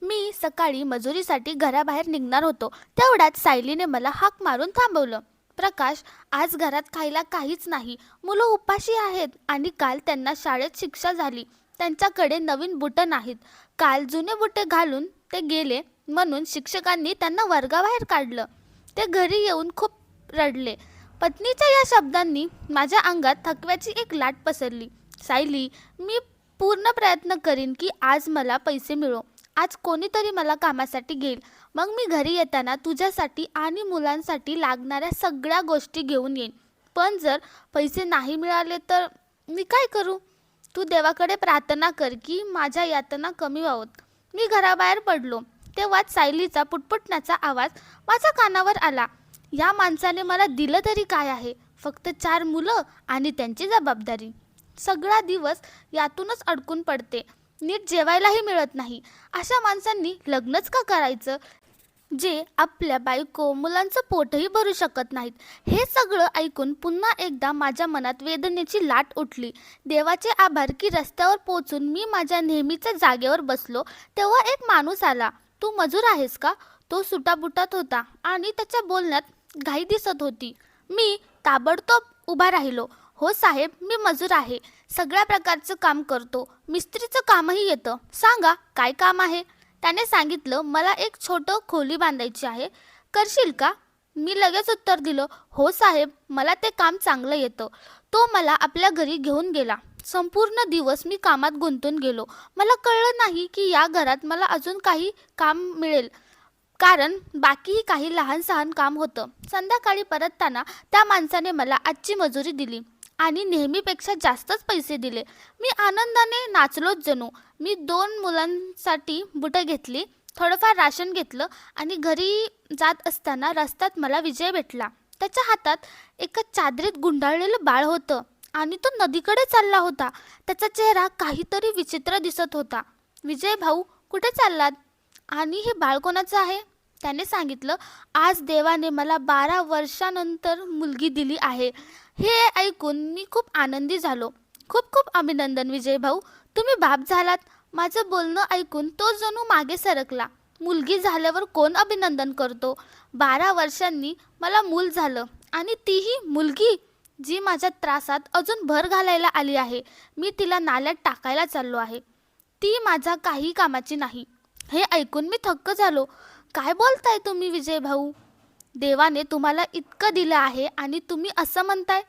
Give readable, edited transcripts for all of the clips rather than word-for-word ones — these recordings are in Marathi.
मी सकाळी मजुरीसाठी घराबाहेर निघणार होतो तेवढ्यात सायलीने मला हाक मारून थांबवलं. प्रकाश, आज घरात खायला काहीच नाही. मुलं उपाशी आहेत आणि काल त्यांना शाळेत शिक्षा झाली. त्यांच्याकडे नवीन बुटं नाहीत. काल जुने बुटे घालून ते गेले म्हणून शिक्षकांनी त्यांना वर्गाबाहेर काढलं. ते घरी येऊन खूप रडले. पत्नीच्या या शब्दांनी माझ्या अंगात थकव्याची एक लाट पसरली. सायली, मी पूर्ण प्रयत्न करीन की आज मला पैसे मिळो. आज कोणीतरी मला कामासाठी घेईल. मग मी घरी येताना तुझ्यासाठी आणि मुलांसाठी लागणाऱ्या सगळ्या गोष्टी घेऊन येईन. पण जर पैसे नाही मिळाले तर मी काय करू? तू देवाकडे प्रार्थना कर की माझ्या यातना कमी व्हावत. मी घराबाहेर पडलो तेव्हाच सायलीचा पुटपुटण्याचा आवाज माझ्या कानावर आला. या माणसाने मला दिलं तरी काय आहे? फक्त 4 मुलं आणि त्यांची जबाबदारी. सगळा दिवस यातूनच अडकून पडते. नीट जेवायलाही मिळत नाही. अशा माणसांनी लग्नच का करायचं, जे आपल्या बायको मुलांचं पोटही भरू शकत नाहीत? हे सगळं ऐकून पुन्हा एकदा माझ्या मनात वेदनेची लाट उठली. देवाचे आभार की रस्त्यावर पोचून मी माझ्या नेहमीच्या जागेवर बसलो तेव्हा एक माणूस आला. तू मजूर आहेस का? तो सुटाबुटात होता आणि त्याच्या बोलण्यात घाई दिसत होती. मी ताबडतोब उभा राहिलो. हो साहेब, मी मजूर आहे. सगळ्या प्रकारचं काम करतो. मिस्त्रीचं कामही येतं. सांगा काय काम आहे? त्याने सांगितलं, मला एक छोटं खोली बांधायची आहे. करशील का? मी लगेच उत्तर दिलं, हो साहेब, मला ते काम चांगलं येतं. तो मला आपल्या घरी घेऊन गेला. संपूर्ण दिवस मी कामात गुंतून गेलो. मला कळलं नाही की या घरात मला अजून काही काम मिळेल, कारण बाकीही काही लहान सहान काम होतं. संध्याकाळी परतताना त्या माणसाने मला आजची मजुरी दिली आणि नेहमीपेक्षा जास्तच पैसे दिले. मी आनंदाने नाचलोच जणू. मी 2 मुलांसाठी बुटं घेतली, थोडंफार राशन घेतलं आणि घरी जात असताना रस्त्यात मला विजय भेटला. त्याच्या हातात एका चादरीत गुंडाळलेलं बाळ होतं आणि तो नदीकडे चालला होता. त्याचा चेहरा काहीतरी विचित्र दिसत होता. विजय भाऊ, कुठे चाललात? आणि हे बाळ कोणाचं आहे? त्याने सांगितलं, आज देवाने मला 12 वर्षानंतर मुलगी दिली आहे. हे ऐकून मी खूप आनंदी झालो. खूप खूप अभिनंदन विजय भाऊ, तुम्ही बाप झालात. माझं बोलणं ऐकून तो जणू मागे सरकला. मुलगी झाल्यावर कोण अभिनंदन करतो? 12 वर्षांनी मला मूल झालं आणि तीही मुलगी, जी माझ्या त्रासात अजून भर घालायला आली आहे. मी तिला नाल्यात टाकायला चाललो आहे. ती माझ्या काही कामाची नाही. हे ऐकून मी थक्क झालो. काय बोलताय तुम्ही विजय भाऊ? देवाने तुम्हाला इतकं दिलं आहे आणि तुम्ही असं म्हणताय?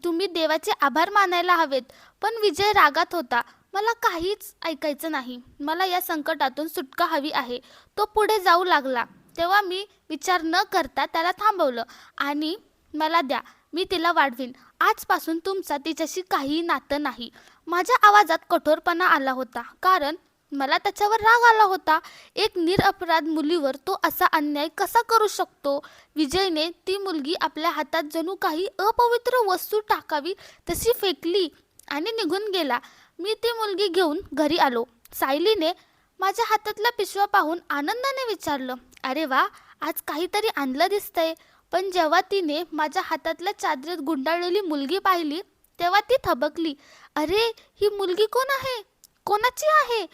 तुम्ही देवाचे आभार मानायला हवेत. पण विजय रागात होता. मला काहीच ऐकायचं नाही. मला या संकटातून सुटका हवी आहे. तो पुढे जाऊ लागला तेव्हा मी विचार न करता त्याला थांबवलं. आणि मला द्या, मी तिला वाढवीन. आजपासून तुमचा तिच्याशी काहीही नातं नाही. माझ्या आवाजात कठोरपणा आला होता, कारण मला त्याच्यावर राग आला होता. एक निरपराध मुलीवर तो असा अन्याय कसा करू शकतो? विजयने ती मुलगी आपल्या हातात जणू काही अपवित्र वस्तू टाकावी तशी फेकली आणि निघून गेला. मी ती मुलगी घेऊन घरी आलो. सायलीने माझ्या हातातला पिशवा पाहून आनंदाने विचारलं, अरे वा, आज काहीतरी आणलं दिसतंय. पण जेव्हा तिने माझ्या हातातल्या चादरीत गुंडाळलेली मुलगी पाहिली तेव्हा ती थबकली. अरे, ही मुलगी कोण आहे? कोणाची आहे?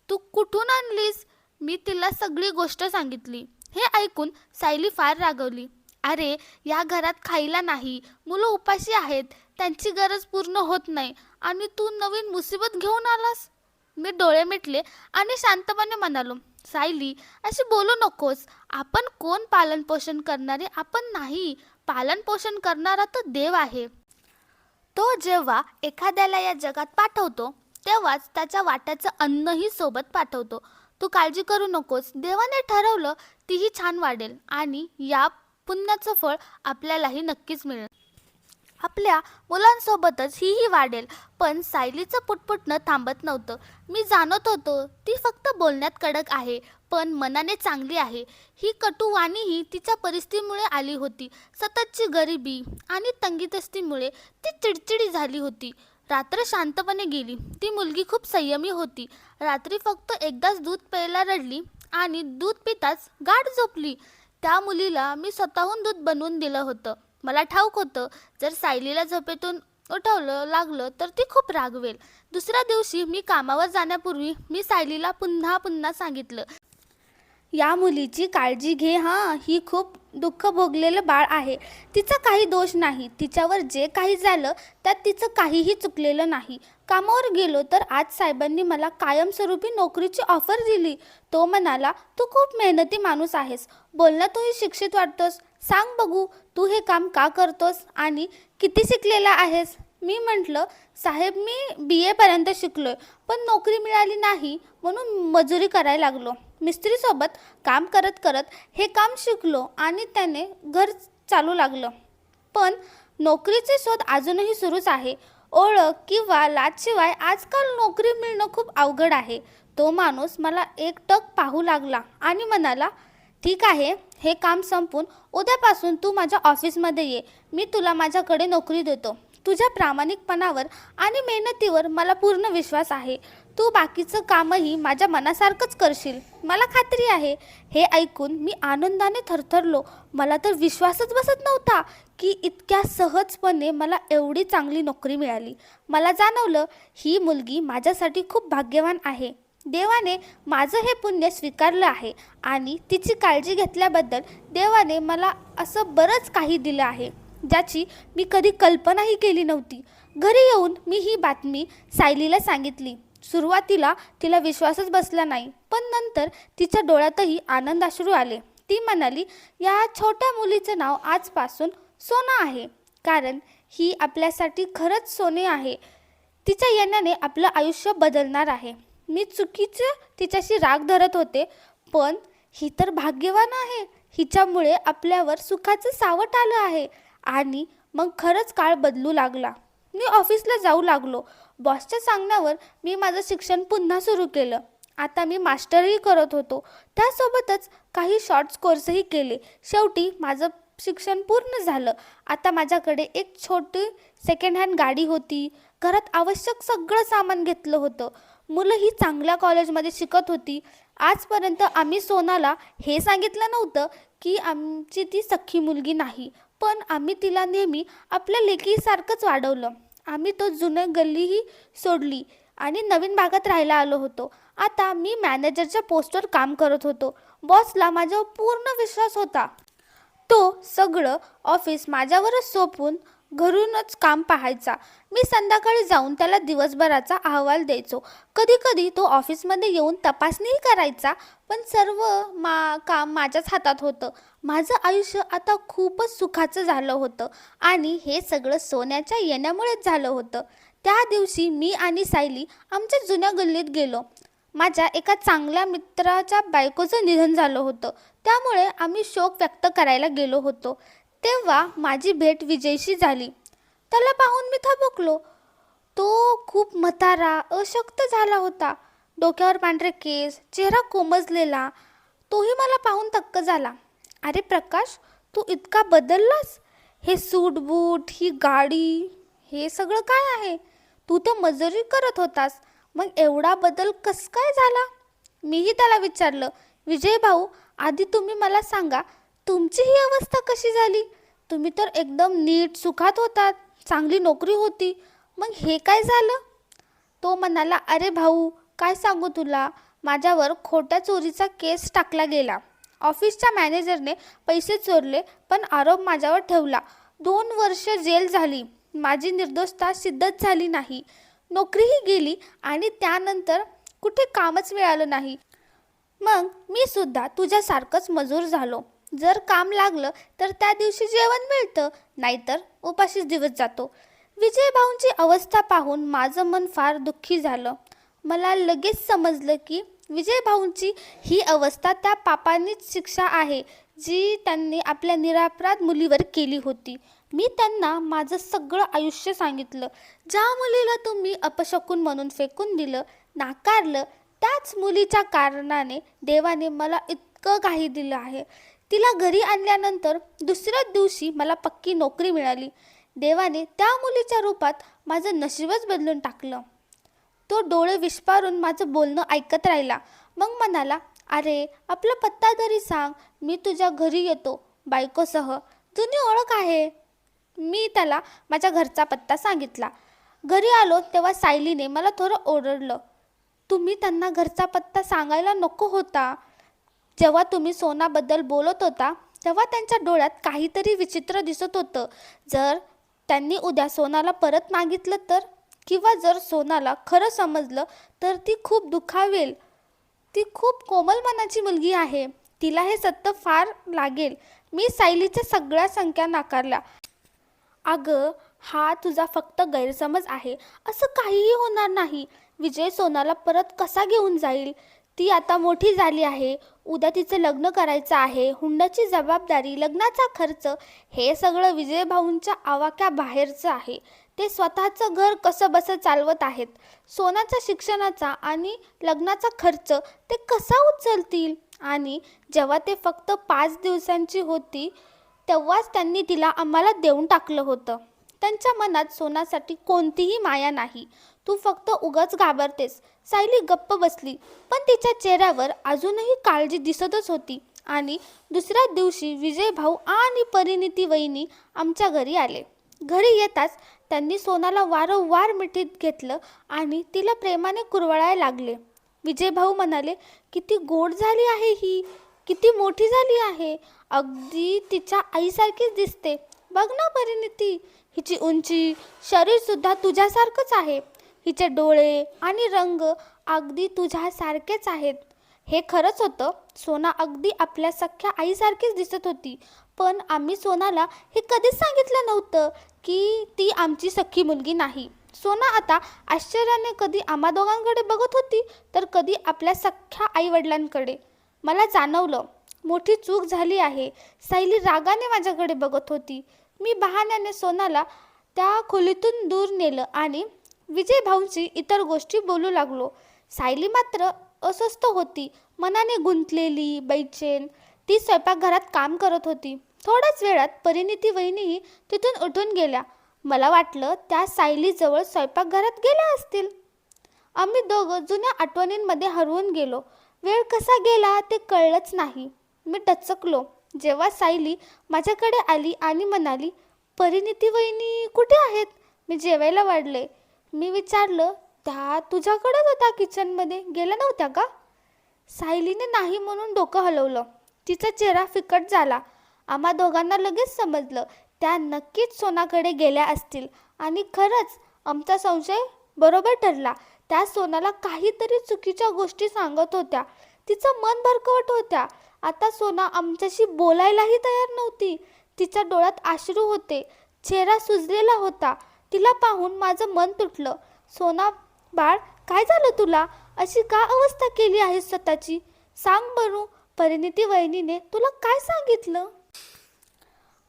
तू कुठून आणलीस? मी तिला सगळी गोष्ट सांगितली. हे ऐकून सायली फार रागवली. अरे, या घरात खायला नाही, मुलं उपाशी आहेत, त्यांची गरज पूर्ण होत नाही आणि तू नवीन मुसीबत घेऊन आलास? मी डोळे मिटले आणि शांतपणे म्हणालो, सायली, अशी बोलू नकोस. आपण कोण पालनपोषण करणारे आपण नाही. पालनपोषण करणारा तो देव आहे. तो जेव्हा एखाद्याला या जगात पाठवतो तेव्हाच त्याच्या वाट्याचं अन्नही सोबत पाठवतो. तू काळजी करू नकोस. देवाने ठरवलं तीही छान वाढेल आणि या पुण्याचं फळ आपल्यालाही नक्कीच मिळेल. आपल्या मुलांसोबतच हीही वाढेल. पण सायलीचं पुटपुटणं थांबत नव्हतं. मी जाणत होतो ती फक्त बोलण्यात कडक आहे, पण मनाने चांगली आहे. ही कटुवाणीही तिच्या परिस्थितीमुळे आली होती. सततची गरिबी आणि तंगीतस्तीमुळे ती चिडचिडी झाली होती. रात्र शांतपणे गेली. ती मुलगी खूप संयमी होती. रात्री फक्त एकदाच दूध प्यायला रडली आणि दूध पिताच गाढ झोपली. त्या मुलीला मी स्वतःहून दूध बनवून दिलं होतं. मला ठाऊक होतं, जर सायलीला झोपेतून उठवलं लागलं तर ती खूप रागवेल. दुसऱ्या दिवशी मी कामावर जाण्यापूर्वी मी सायलीला पुन्हा पुन्हा सांगितलं, या मुलीची काळजी घे हां, ही खूप दुःख भोगलेलं बाळ आहे. तिचा काही दोष नाही. तिच्यावर जे काही झालं त्यात तिचं काहीही चुकलेलं नाही. कामावर गेलो तर आज साहेबांनी मला कायमस्वरूपी नोकरीची ऑफर दिली. तो म्हणाला, तू खूप मेहनती माणूस आहेस. बोलण्यातही शिक्षित वाटतोस. सांग बघू, तू हे काम का करतोस आणि किती शिकलेला आहेस? मी म्हटलं, साहेब मी BA पर्यंत शिकलोय, पण नोकरी मिळाली नाही म्हणून मजुरी करायला लागलो. मिस्त्रीसोबत काम करत करत हे काम शिकलो आणि त्याने घर चालू लागलं. पण नोकरीचे शोध अजूनही सुरूच आहे. ओळख किंवा लाचशिवाय आजकाल नोकरी मिळणं खूप अवघड आहे. तो माणूस मला एकटक पाहू लागला आणि म्हणाला, ठीक आहे, हे काम संपून उद्यापासून तू माझ्या ऑफिसमध्ये ये. मी तुला माझ्याकडे नोकरी देतो. तुझ्या प्रामाणिकपणावर आणि मेहनतीवर मला पूर्ण विश्वास आहे. तू बाकीचं कामही माझ्या मनासारखंच करशील, मला खात्री आहे. हे ऐकून मी आनंदाने थरथरलो. मला तर विश्वासच बसत नव्हता की इतक्या सहजपणे मला एवढी चांगली नोकरी मिळाली. मला जाणवलं, ही मुलगी माझ्यासाठी खूप भाग्यवान आहे. देवाने माझं हे पुण्य स्वीकारलं आहे आणि तिची काळजी घेतल्याबद्दल देवाने मला असं बरंच काही दिलं आहे, ज्याची मी कधी कल्पनाही केली नव्हती. घरी येऊन मी ही बातमी सायलीला सांगितली. सुरुवातीला तिला विश्वासच बसला नाही, पण नंतर तिच्या डोळ्यातही आनंदाश्रू आले. ती म्हणाली, या छोट्या मुलीचं नाव आजपासून सोना आहे, कारण ही आपल्यासाठी खरंच सोने आहे. तिच्या येण्याने आपलं आयुष्य बदलणार आहे. मी चुकीचं तिच्याशी राग धरत होते, पण ही तर भाग्यवान आहे. हिच्यामुळे आपल्यावर सुखाचं सावट आलं आहे. आणि मग खरंच काळ बदलू लागला. मी ऑफिसला जाऊ लागलो. बॉसच्या सांगण्यावर मी माझं शिक्षण पुन्हा सुरू केलं. आता मी मास्टरही करत होतो. त्यासोबतच काही शॉर्ट्स कोर्सही केले. शेवटी माझं शिक्षण पूर्ण झालं. आता माझ्याकडे एक छोटी सेकंड हँड गाडी होती. घरात आवश्यक सगळं सामान घेतलं होतं. मुलंही चांगल्या कॉलेजमध्ये शिकत होती. आजपर्यंत आम्ही सोनाला हे सांगितलं नव्हतं की आमची ती सख्खी मुलगी नाही, पण आम्ही तिला नेहमी आपल्या लेकीसारखंच वाढवलं. आम्ही तो जुनी गल्लीही सोडली आणि नवीन भागात राहायला आलो होतो. आता मी मॅनेजरच्या पोस्टवर काम करत होतो. बॉसला माझ्यावर पूर्ण विश्वास होता. तो सगळं ऑफिस माझ्यावरच सोपवून घरूनच काम पाहायचा. मी संध्याकाळी जाऊन त्याला दिवसभराचा अहवाल द्यायचो. कधी कधी तो ऑफिसमध्ये येऊन तपासणीही करायचा. पण सर्व काम माझ्याच हातात होतं. माझं आयुष्य आता खूपच सुखाचं झालं होतं आणि हे सगळं सोन्याच्या येण्यामुळेच झालं होतं. त्या दिवशी मी आणि सायली आमच्या जुन्या गल्लीत गेलो. माझ्या एका चांगल्या मित्राच्या बायकोचं निधन झालं होतं, त्यामुळे आम्ही शोक व्यक्त करायला गेलो होतो. तेव्हा माझी भेट विजयशी झाली. त्याला पाहून मी थबकलो. तो खूप म्हातारा, अशक्त झाला होता. डोक्यावर पांढरे केस, चेहरा कोमजलेला. तोही मला पाहून थक्क झाला. अरे प्रकाश, तू इतका बदललास? हे सूट बूट, ही गाडी, हे सगळं काय आहे? तू तर मजुरी करत होतास, मग एवढा बदल कस काय झाला? मीही त्याला विचारलं. विजय भाऊ, आधी तुम्ही मला सांगा, तुमची ही अवस्था कशी झाली? तुम्ही तर एकदम नीट सुखात होतात, चांगली नोकरी होती, मग हे काय झालं? तो म्हणाला, अरे भाऊ, काय सांगू तुला, माझ्यावर खोट्या चोरीचा केस टाकला गेला. ऑफिसच्या मॅनेजरने पैसे चोरले, पण आरोप माझ्यावर ठेवला. 2 वर्ष जेल झाली. माझी निर्दोषता सिद्धच झाली नाही. नोकरीही गेली आणि त्यानंतर कुठे कामच मिळालं नाही. मग मी सुद्धा तुझ्यासारखंच मजूर झालो. जर काम लागलं तर त्या दिवशी जेवण मिळतं, नाहीतर उपाशीच दिवस जातो. विजय भाऊंची अवस्था पाहून माझं मन फार दुःखी झालं. मला लगेच समजलं की विजय भाऊंची ही अवस्था त्या पापांनीच शिक्षा आहे जी त्यांनी आपल्या निरपराध मुलीवर केली होती. मी त्यांना माझं सगळं आयुष्य सांगितलं. ज्या मुलीला तुम्ही अपशकुन म्हणून फेकून दिलं, नाकारलं, त्याच मुलीच्या कारणाने देवाने मला इतकं काही दिलं आहे. तिला घरी आणल्यानंतर दुसऱ्याच दिवशी मला पक्की नोकरी मिळाली. देवाने त्या मुलीच्या रूपात माझं नशीबच बदलून टाकलं. तो डोळे विस्फारून माझं बोलणं ऐकत राहिला. मग म्हणाला, अरे आपला पत्ता तरी सांग, मी तुझ्या घरी येतो बायकोसह, जुनी ओळख आहे. मी त्याला माझ्या घरचा पत्ता सांगितला. घरी आलो तेव्हा सायलीने मला थोडं ओरडलं. तुम्ही त्यांना घरचा पत्ता सांगायला नको होता. जेव्हा तुम्ही सोनाबद्दल बोलत होता तेव्हा त्यांच्या डोळ्यात काहीतरी विचित्र दिसत होतं. जर त्यांनी उद्या सोनाला परत मागितलं तर, किंवा जर सोनाला खरं समजलं तर ती खूप दुखावेल. ती खूप कोमल मनाची मुलगी आहे, तिला हे सत्य फार लागेल. मी सायलीच्या सगळ्या शंका नाकारल्या. अगं, हा तुझा फक्त गैरसमज आहे. असं काहीही होणार नाही. विजय सोनाला परत कसा घेऊन जाईल? ती आता मोठी झाली आहे. उद्या तिचं लग्न करायचं आहे. हुंड्याची जबाबदारी, लग्नाचा खर्च, हे सगळं विजय भाऊंच्या आवाक्याबाहेरचं आहे. ते स्वतःचं घर कसं बसं चालवत आहेत. सोनाच्या शिक्षणाचा आणि लग्नाचा खर्च ते कसा उचलतील? आणि जेव्हा ते फक्त 5 दिवसांची होती तेव्हाच त्यांनी तिला आम्हाला देऊन टाकलं होतं. त्यांच्या मनात सोनासाठी कोणतीही माया नाही. तू फक्त उगाच घाबरतेस. सायली गप्प बसली, पण तिच्या चेहऱ्यावर अजूनही काळजी दिसतच होती. आणि दुसऱ्या दिवशी विजय भाऊ आणि परिणिती वहिनी आमच्या घरी आले. घरी येताच त्यांनी सोनाला वारंवार मिठीत घेतलं आणि तिला प्रेमाने कुरवाळायला लागले. विजय भाऊ म्हणाले, किती गोड झाली आहे ही, किती मोठी झाली आहे, अगदी तिच्या आईसारखीच दिसते. बघ ना परिणिती, हिची उंची, शरीरसुद्धा तुझ्यासारखंच आहे. हिचे डोळे आणि रंग अगदी तुझ्यासारखेच आहेत. हे खरंच होतं. सोना अगदी आपल्या सख्ख्या आईसारखीच दिसत होती. पण आम्ही सोनाला हे कधीच सांगितलं नव्हतं की ती आमची सख्खी मुलगी नाही. सोना आता आश्चर्याने कधी आम्हा दोघांकडे बघत होती तर कधी आपल्या सख्ख्या आईवडिलांकडे. मला जाणवलं, मोठी चूक झाली आहे. सायली रागाने माझ्याकडे बघत होती. मी बहाण्याने सोनाला त्या खोलीतून दूर नेलं आणि विजय भाऊंची इतर गोष्टी बोलू लागलो. सायली मात्र अस्वस्थ होती, मनाने गुंतलेली, बेचैन. ती स्वयंपाकघरात काम करत होती. थोड्याच वेळात परिणिती वहिनीही तिथून उठून गेल्या. मला वाटलं त्या सायलीजवळ स्वयंपाकघरात गेल्या असतील. आम्ही दोघं जुन्या आठवणींमध्ये हरवून गेलो. वेळ कसा गेला ते कळलंच नाही. मी टचकलो जेव्हा सायली माझ्याकडे आली आणि म्हणाली, परिणिती वहिनी कुठे आहेत? मी जेवायला वाढले. मी विचारलं, त्या तुझ्याकडेच होता किचनमध्ये, गेल्या नव्हत्या का? सायलीने नाही म्हणून डोकं हलवलं. तिचा चेहरा फिकट झाला. आम्हा दोघांना लगेच समजलं त्या नक्कीच सोनाकडे गेल्या असतील. आणि खरंच आमचा संशय बरोबर ठरला. त्या सोनाला काहीतरी चुकीच्या गोष्टी सांगत होत्या. तिचं मन भरकवत होत्या. आता सोना आमच्याशी बोलायलाही तयार नव्हती. तिच्या डोळ्यात अश्रू होते, चेहरा सुजलेला होता. तिला पाहून माझं मन तुटलं. सोना बाळ, काय झालं तुला? अशी का अवस्था केली आहे स्वतःची? सांग बरू. परिणिती वहिनीने तुला काय सांगितलं?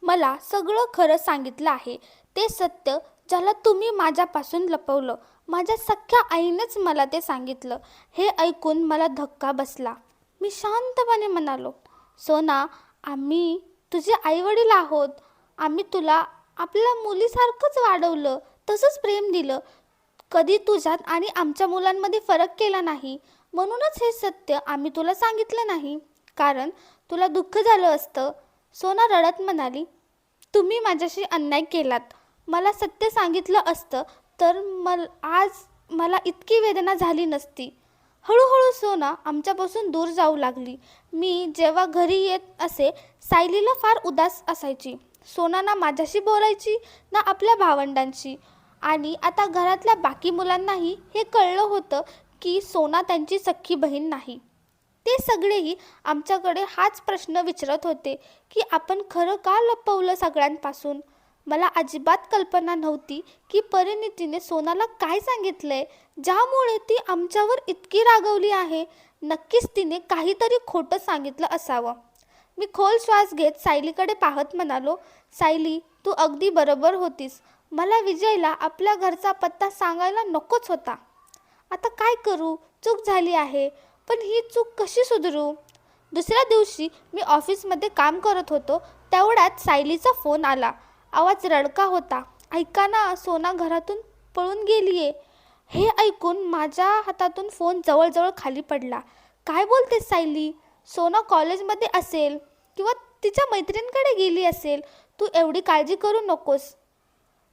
मला सगळं खरं सांगितलं आहे. ते सत्य ज्याला तुम्ही माझ्यापासून लपवलं. माझ्या सख्ख्या आईनेच मला ते सांगितलं. हे ऐकून मला धक्का बसला. मी शांतपणे म्हणालो, सोना, आम्ही तुझे आईवडील आहोत. आम्ही तुला आपल्या मुलीसारखंच वाढवलं, तसंच प्रेम दिलं. कधी तुझ्यात आणि आमच्या मुलांमध्ये फरक केला नाही. म्हणूनच हे सत्य आम्ही तुला सांगितलं नाही, कारण तुला दुःख झालं असतं. सोना रडत म्हणाली, तुम्ही माझ्याशी अन्याय केलात. मला सत्य सांगितलं असतं तर आज मला इतकी वेदना झाली नसती. हळूहळू सोना आमच्यापासून दूर जाऊ लागली. मी जेव्हा घरी येत असे, सायलीला फार उदास असायची. सोना ना माझ्याशी बोलायची ना आपल्या भावंडांशी. आणि आता घरातल्या बाकी मुलांनाही हे कळलं होतं की सोना त्यांची सख्खी बहीण नाही. ते सगळेही आमच्याकडे हाच प्रश्न विचारत होते की आपण खरं का लपवलं सगळ्यांपासून. मला अजिबात कल्पना नव्हती की परिणितीने सोनाला काय सांगितलंय ज्यामुळे ती आमच्यावर इतकी रागवली आहे. नक्कीच तिने काहीतरी खोटं सांगितलं असावं. मी खोल श्वास घेत सायलीकडे पाहत म्हणालो, सायली, तू अगदी बरोबर होतीस. मला विजयला आपल्या घरचा पत्ता सांगायला नकोच होता. आता काय करू? चूक झाली आहे, पण ही चूक कशी सुधारू? दुसऱ्या दिवशी मी ऑफिसमध्ये काम करत होतो. तेवढ्यात सायलीचा फोन आला. आवाज रडका होता. ऐका ना, सोना घरातून पळून गेलीये. हे ऐकून माझ्या हातातून फोन जवळजवळ खाली पडला. काय बोलतेस सायली? सोना कॉलेजमध्ये असेल किंवा तिच्या मैत्रिणींकडे गेली असेल. तू एवढी काळजी करू नकोस.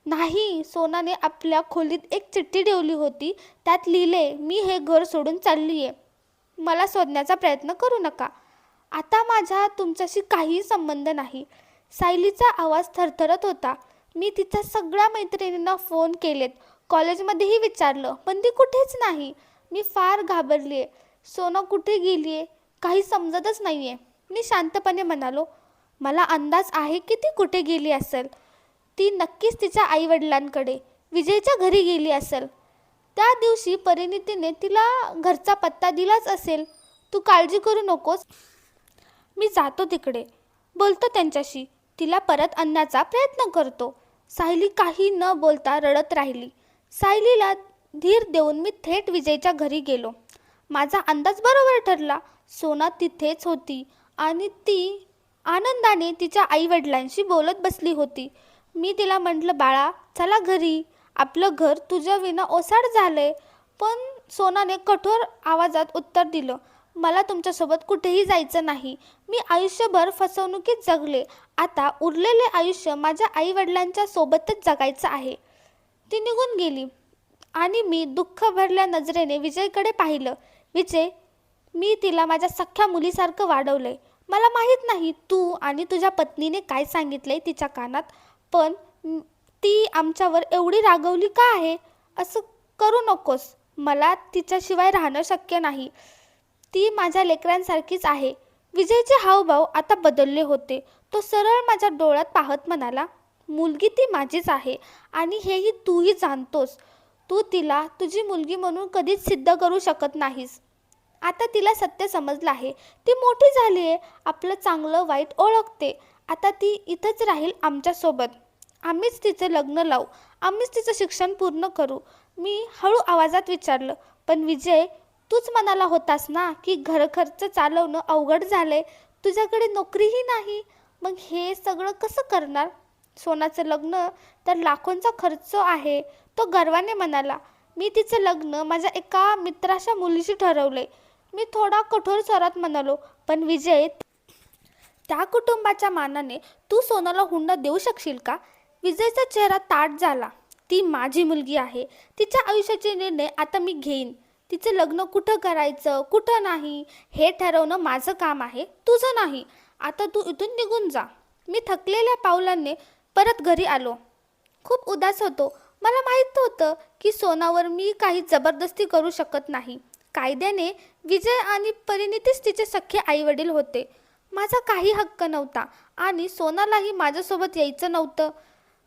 नाही, सोनाने आपल्या खोलीत एक चिठ्ठी ठेवली होती. त्यात लिहिले, मी हे घर सोडून चालली आहे. मला शोधण्याचा प्रयत्न करू नका. आता माझा तुमच्याशी काहीही संबंध नाही. सायलीचा आवाज थरथरत होता. मी तिच्या सगळ्या मैत्रिणींना फोन केलेत, कॉलेजमध्येही विचारलं, पण ती कुठेच नाही. मी फार घाबरली आहे. सोना कुठे गेली आहे काही समजतच नाही आहे. मी शांतपणे म्हणालो, मला अंदाज आहे की ती कुठे गेली असेल. ती नक्कीच तिच्या आईवडिलांकडे, विजयच्या घरी गेली असेल. त्या दिवशी परिणितीने तिला घरचा पत्ता दिलाच असेल. तू काळजी करू नकोस, मी जातो तिकडे, बोलतो त्यांच्याशी, तिला परत आणण्याचा प्रयत्न करतो. सायली काही न बोलता रडत राहिली. सायलीला धीर देऊन मी थेट विजयच्या घरी गेलो. माझा अंदाज बरोबर ठरला. सोना तिथेच होती आणि ती आनंदाने तिच्या आईवडिलांशी बोलत बसली होती. मी तिला म्हटलं, बाळा चला घरी, आपलं घर तुझ्या विना ओसाड झालंय. पण सोनाने कठोर आवाजात उत्तर दिलं, मला तुमच्यासोबत कुठेही जायचं नाही. मी आयुष्यभर फसवणुकीत जगले. आता उरलेले आयुष्य माझ्या आईवडिलांच्या सोबतच जगायचं आहे. ती निघून गेली आणि मी दुःख भरल्या नजरेने विजयकडे पाहिलं. विजय, मी तिला माझ्या सख्ख्या मुलीसारखं वाढवलंय. मला माहीत नाही तू आणि तुझ्या पत्नीने काय सांगितलंय तिच्या कानात, पण ती आमच्यावर एवढी रागवली का आहे? असं करू नकोस. मला तिच्याशिवाय राहणं शक्य नाही. ती माझ्या लेकरांसारखीच आहे. विजयचे हावभाव आता बदलले होते. तो सरळ माझ्या डोळ्यात पाहत म्हणाला, मुलगी ती माझीच आहे आणि हेही तूही जाणतोस. तू तिला तुझी मुलगी म्हणून कधीच सिद्ध करू शकत नाहीस. आता तिला सत्य समजलं आहे. ती मोठी झाली आहे, आपलं चांगलं वाईट ओळखते. आता ती इथंच राहील आमच्यासोबत. आम्हीच तिचं लग्न लावू, आम्हीच तिचं शिक्षण पूर्ण करू. मी हळू आवाजात विचारलं, पण विजय, तूच म्हणाला होतास ना की घरखर्च चालवणं अवघड झालंय, तुझ्याकडे नोकरीही नाही, मग हे सगळं कसं करणार? सोनाचं लग्न तर लाखोंचा खर्च आहे, तो गर्वाने म्हणाला. मी तिचं लग्न माझ्या एका मित्राच्या मुलीशी ठरवलंय. मी थोडा कठोर स्वरात म्हणालो, पण विजय, त्या कुटुंबाच्या मानाने तू सोनाला हुंडा देऊ शकशील का? विजयचा चेहरा ताठ झाला. ती माझी मुलगी आहे. तिच्या आयुष्याचे निर्णय आता मी घेईन. तिचं लग्न कुठं करायचं कुठं नाही हे ठरवणं माझं काम आहे, तुझं नाही. आता तू इथून निघून जा. मी थकलेल्या पावलांनी परत घरी आलो. खूप उदास होतो. मला माहीत होतं की सोनावर मी काही जबरदस्ती करू शकत नाही. कायद्याने विजय आणि परिणितीच तिचे सख्खे आईवडील होते. माझा काही हक्क नव्हता आणि सोनालाही माझ्यासोबत यायचं नव्हतं.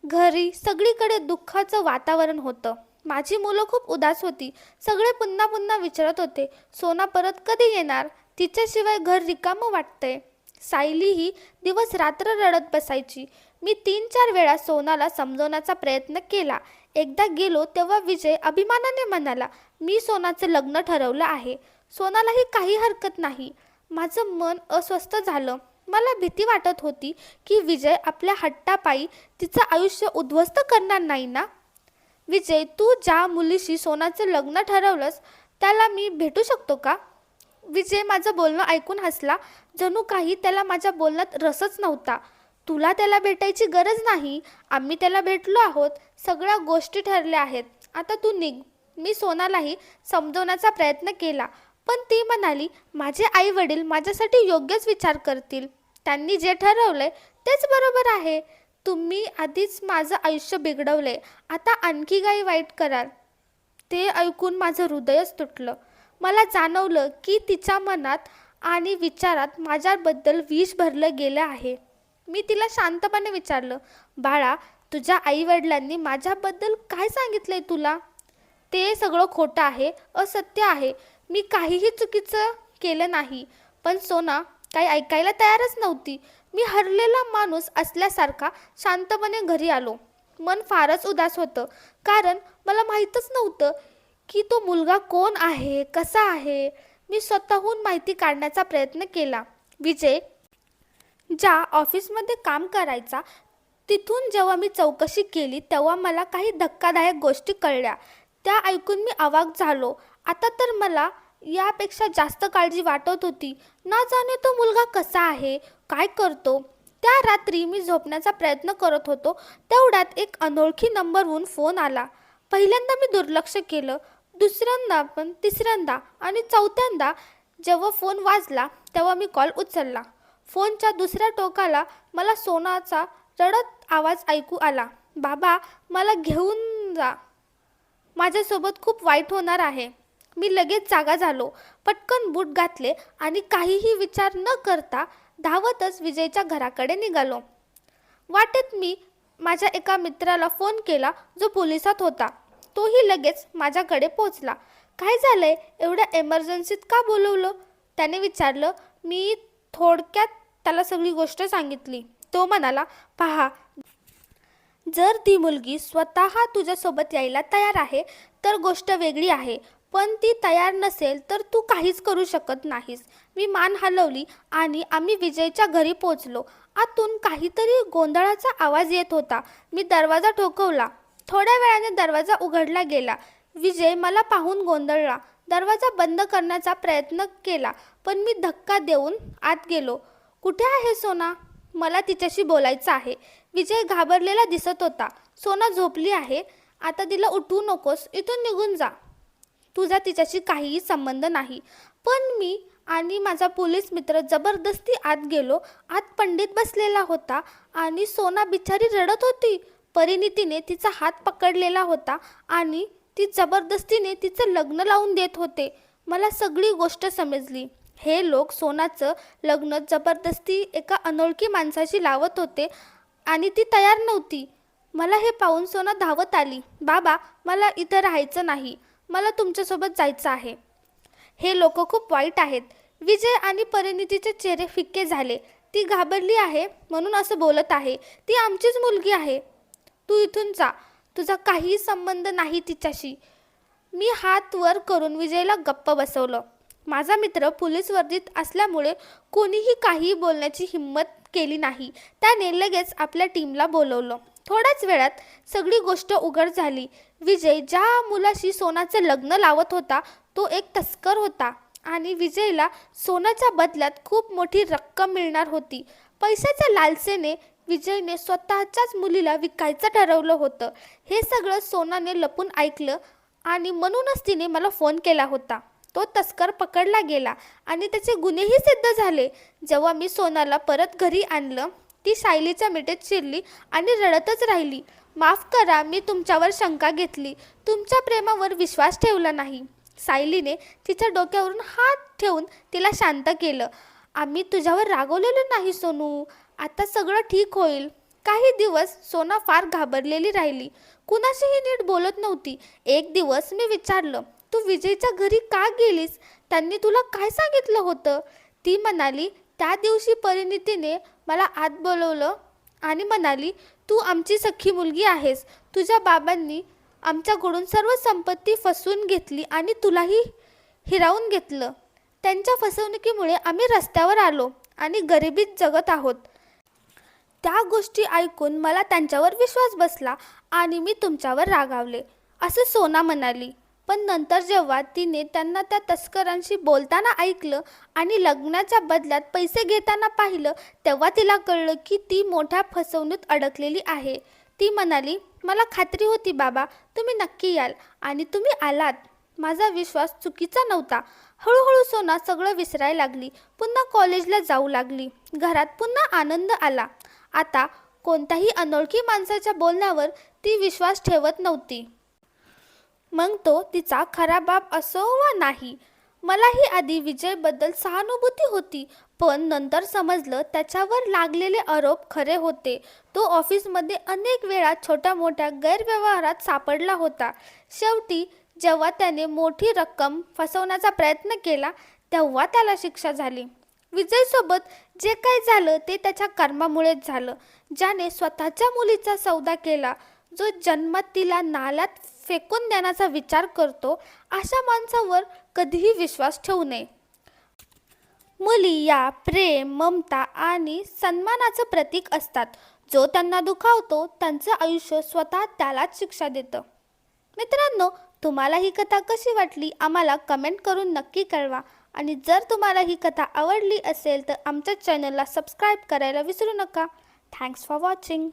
घरी सगळीकडे दुःखाचं वातावरण होतं. माझी मुलं खूप उदास होती. सगळे पुन्हा पुन्हा विचारत होते, सोना परत कधी येणार? तिच्याशिवाय घर रिकामं वाटतंय. सायलीही दिवस रात्र रडत बसायची. मी 3-4 वेळा सोनाला समजवण्याचा प्रयत्न केला. एकदा गेलो तेव्हा विजय अभिमानाने म्हणाला, मी सोनाचं लग्न ठरवलं आहे. सोनालाही काही हरकत नाही. माझं मन अस्वस्थ झालं. मला भीती वाटत होती की विजय आपल्या हट्टापायी तिचं आयुष्य उद्ध्वस्त करणार नाही ना. विजय, तू ज्या मुलीशी सोनाचं लग्न ठरवलंस त्याला मी भेटू शकतो का? विजय माझं बोलणं ऐकून हसला. जणू काही त्याला माझ्या बोलण्यात रसच नव्हता. तुला त्याला भेटायची गरज नाही. आम्ही त्याला भेटलो आहोत. सगळ्या गोष्टी ठरल्या आहेत. आता तू निघ. मी सोनालाही समजवण्याचा प्रयत्न केला, पण ती म्हणाली, माझे आई वडील माझ्यासाठी योग्यच विचार करतील. त्यांनी जे ठरवलंय तेच बरोबर आहे. तुम्ही आधीच माझं आयुष्य बिघडवलंय, आता आणखी काही वाईट कराल? ते ऐकून माझं हृदयच तुटलं. मला जाणवलं की तिच्या मनात आणि विचारात माझ्याबद्दल विष भरलं गेलं आहे. मी तिला शांतपणे विचारलं, बाळा, तुझ्या आईवडिलांनी माझ्याबद्दल काय सांगितलंय तुला? ते सगळं खोटं आहे, असत्य आहे. मी काहीही चुकीचं केलं नाही. पण सोना काही ऐकायला तयारच नव्हती. मी हरलेला माणूस असल्यासारखा शांतपणे घरी आलो. मन फारच उदास होतं, कारण मला माहीतच नव्हतं की तो मुलगा कोण आहे, कसा आहे. मी स्वतःहून माहिती काढण्याचा प्रयत्न केला. विजय ज्या ऑफिसमध्ये काम करायचा तिथून जेव्हा मी चौकशी केली तेव्हा मला काही धक्कादायक गोष्टी कळल्या. त्या ऐकून मी अवाक झालो. आता तर मला यापेक्षा जास्त काळजी वाटत होती. ना जाणे तो मुलगा कसा आहे, काय करतो. त्या रात्री मी झोपण्याचा प्रयत्न करत होतो तेवढ्यात एक अनोळखी नंबरवरून फोन आला. पहिल्यांदा मी दुर्लक्ष केलं. दुसऱ्यांदा, पण तिसऱ्यांदा आणि चौथ्यांदा जेव्हा फोन वाजला तेव्हा मी कॉल उचलला. फोनच्या दुसऱ्या टोकाला मला सोनाचा रडत आवाज ऐकू आला. बाबा, मला घेऊन जा. माझ्यासोबत खूप वाईट होणार आहे. मी लगेच जागा झालो. पटकन बूट घातले आणि काहीही विचार न करता धावतच विजयच्या घराकडे निघालो. वाटेत मी माझ्या एका मित्राला फोन केला जो पोलिसात होता. तोही लगेच माझ्याकडे पोचला. काय झालंय, एवढ्या एमर्जन्सीत का बोलवलं, त्याने विचारलं. मी थोडक्यात त्याला सगळी गोष्ट सांगितली. तो म्हणाला, पहा, जर ती मुलगी स्वतः तुझ्यासोबत यायला तयार आहे तर गोष्ट वेगळी आहे, पण ती तयार नसेल तर तू काहीच करू शकत नाहीस. मी मान हलवली आणि आम्ही विजयच्या घरी पोचलो. आतून काहीतरी गोंधळाचा आवाज येत होता. मी दरवाजा ठोकवला. थोड्या वेळाने दरवाजा उघडला गेला. विजय मला पाहून गोंधळला. दरवाजा बंद करण्याचा प्रयत्न केला, पण मी धक्का देऊन आत गेलो. कुठे आहे सोना? मला तिच्याशी बोलायचं आहे. विजय घाबरलेला दिसत होता. सोना झोपली आहे. आता तिला उठवू नकोस, इथून निघून जा. तुझा तिच्याशी काहीही संबंध नाही. पण मी आणि माझा पोलीस मित्र जबरदस्ती आत गेलो. आत पंडित बसलेला होता आणि सोना बिचारी रडत होती. परिणितीने तिचा हात पकडलेला होता आणि ती जबरदस्तीने तिचं लग्न लावून देत होते. मला सगळी गोष्ट समजली. हे लोक सोनाचं लग्न जबरदस्ती एका अनोळखी माणसाशी लावत होते आणि ती तयार नव्हती. मला हे पाहून सोना धावत आली. बाबा, मला इथं राहायचं नाही. मला तुमच्यासोबत जायचं आहे. हे लोक खूप वाईट आहेत. विजय आणि परिणितीचे चेहरे फिक्के झाले. ती घाबरली आहे म्हणून असं बोलत आहे. ती आमचीच मुलगी आहे. तू इथून जा. तुझा काहीही संबंध नाही तिच्याशी. मी हात वर करून विजयला गप्प बसवलं. माझा मित्र पोलीस वर्दीत असल्यामुळे कोणीही काहीही बोलण्याची हिंमत केली नाही. त्याने लगेच आपल्या टीमला बोलवलं. थोड्याच वेळात सगळी गोष्ट उघड झाली. विजय ज्या मुलाशी सोनाचं लग्न लावत होता तो एक तस्कर होता आणि विजयला सोन्याच्या बदल्यात खूप मोठी रक्कम मिळणार होती. पैशाच्या लालसेने विजयने स्वतःच्याच मुलीला विकायचं ठरवलं होतं. हे सगळं सोनाने लपून ऐकलं आणि म्हणूनच तिने मला फोन केला होता. तो तस्कर पकडला गेला आणि त्याचे गुन्हेही सिद्ध झाले. जेव्हा मी सोनाला परत घरी आणलं, ती सायलीच्या मिठीत शिरली आणि रडतच राहिली. माफ करा, मी तुमच्यावर शंका घेतली, तुमच्या प्रेमावर विश्वास ठेवला नाही. सायलीने तिच्या डोक्यावरून हात ठेवून तिला शांत केलं. आम्ही तुझ्यावर रागवलेलं नाही सोनू. आता सगळं ठीक होईल. काही दिवस सोना फार घाबरलेली राहिली. कुणाशीही नीट बोलत नव्हती. एक दिवस मी विचारलं, तू विजयच्या घरी का गेलीस? त्यांनी तुला काय सांगितलं होतं? ती म्हणाली, त्या दिवशी परिणितीने मला आत बोलवलं आणि म्हणाली, तू आमची सख्खी मुलगी आहेस. तुझ्या बाबांनी आमच्याकडून सर्व संपत्ती फसवून घेतली आणि तुलाही हिरावून घेतलं. त्यांच्या फसवणुकीमुळे आम्ही रस्त्यावर आलो आणि गरिबीत जगत आहोत. त्या गोष्टी ऐकून मला त्यांच्यावर विश्वास बसला आणि मी तुमच्यावर रागावले, असं सोना म्हणाली. पण नंतर जेव्हा तिने त्यांना त्या तस्करांशी बोलताना ऐकलं आणि लग्नाच्या बदल्यात पैसे घेताना पाहिलं, तेव्हा तिला कळलं की ती मोठ्या फसवणूकीत अडकलेली आहे. ती म्हणाली, मला खात्री होती बाबा, तुम्ही नक्की याल आणि तुम्ही आलात. माझा विश्वास चुकीचा नव्हता. हळूहळू सोना सगळं विसरायला लागली. पुन्हा कॉलेजला जाऊ लागली. घरात पुन्हा आनंद आला. आता कोणत्याही अनोळखी माणसाच्या बोलण्यावर ती विश्वास ठेवत नव्हती. मग तो तिचा खरा बाप असो वा नाही. मलाही आधी विजयबद्दल सहानुभूती होती, पण नंतर समजलं त्याच्यावर लागलेले आरोप खरे होते. तो ऑफिसमध्ये अनेक वेळा छोट्या मोठ्या गैरव्यवहारात सापडला होता. शेवटी जेव्हा त्याने मोठी रक्कम फसवण्याचा प्रयत्न केला तेव्हा त्याला शिक्षा झाली. विजयसोबत जे काही झालं ते त्याच्या कर्मामुळेच झालं. ज्याने स्वतःच्या मुलीचा सौदा केला, जो जन्मात तिला नाल्यात फेकून देण्याचा विचार करतो, अशा माणसावर कधीही विश्वास ठेवू नये. मुली या प्रेम, ममता आणि सन्मानाचं प्रतीक असतात. जो त्यांना दुखावतो त्यांचं आयुष्य स्वतः त्यालाच शिक्षा देतं. मित्रांनो, तुम्हाला ही कथा कशी वाटली आम्हाला कमेंट करून नक्की कळवा. आणि जर तुम्हाला ही कथा आवडली असेल तर आमच्या चॅनलला सबस्क्राईब करायला विसरू नका. Thanks for watching.